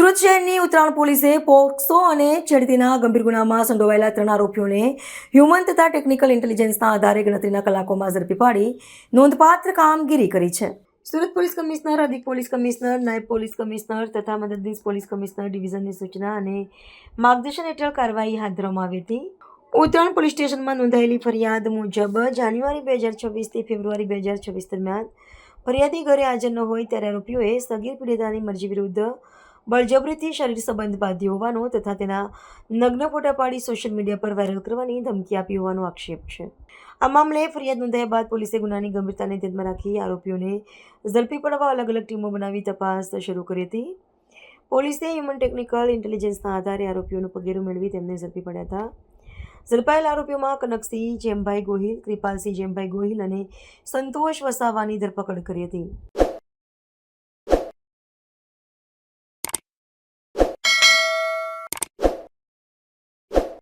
સુરત શહેરની ઉત્તરાયણ પોલીસે પોક્સો અને છેડતીના ગંભીર ગુનામાં સંડોવાયેલા 3 આરોપીઓને હ્યુમન તથા ટેકનિકલ ઇન્ટેલિજન્સના આધારે ગણતરીના કલાકોમાં ઝડપી પાડી નોંધપાત્ર કામગીરી કરી છે. સુરત પોલીસ કમિશનર, અધિક પોલીસ કમિશનર, નાયબ પોલીસ કમિશનર તથા મદદનીશ પોલીસ કમિશનર ડિવિઝનની સૂચના અને માર્ગદર્શન હેઠળ કાર્યવાહી હાથ ધરવામાં આવી હતી. ઉત્તરાયણ પોલીસ સ્ટેશનમાં નોંધાયેલી ફરિયાદ મુજબ જાન્યુઆરી 2026થી ફેબ્રુઆરી 2026 દરમિયાન ફરિયાદી ઘરે હાજર ન હોય ત્યારે આરોપીઓએ સગીર પીડિતાની મરજી વિરુદ્ધ બળજબરીથી શરીર સંબંધ બાંધ્યો હોવાનો તથા તેના નગ્ન ફોટા પાડી સોશિયલ મીડિયા પર વાયરલ કરવાની ધમકી આપી હોવાનો આક્ષેપ છે. આ મામલે ફરિયાદ નોંધાયા બાદ પોલીસે ગુનાની ગંભીરતાને ધ્યાનમાં રાખી આરોપીઓને ઝડપી પાડવા અલગ અલગ ટીમો બનાવી તપાસ શરૂ કરી હતી. પોલીસે હ્યુમન ટેકનિકલ ઇન્ટેલિજન્સના આધારે આરોપીઓનું પગેરું મેળવી તેમને ઝડપી પડ્યા હતા. ઝડપાયેલા આરોપીઓમાં કનકસિંહ જેમભાઈ ગોહિલ, કૃપાલસિંહ જેમભાઈ ગોહિલ અને સંતોષ વસાવાની ધરપકડ કરી હતી.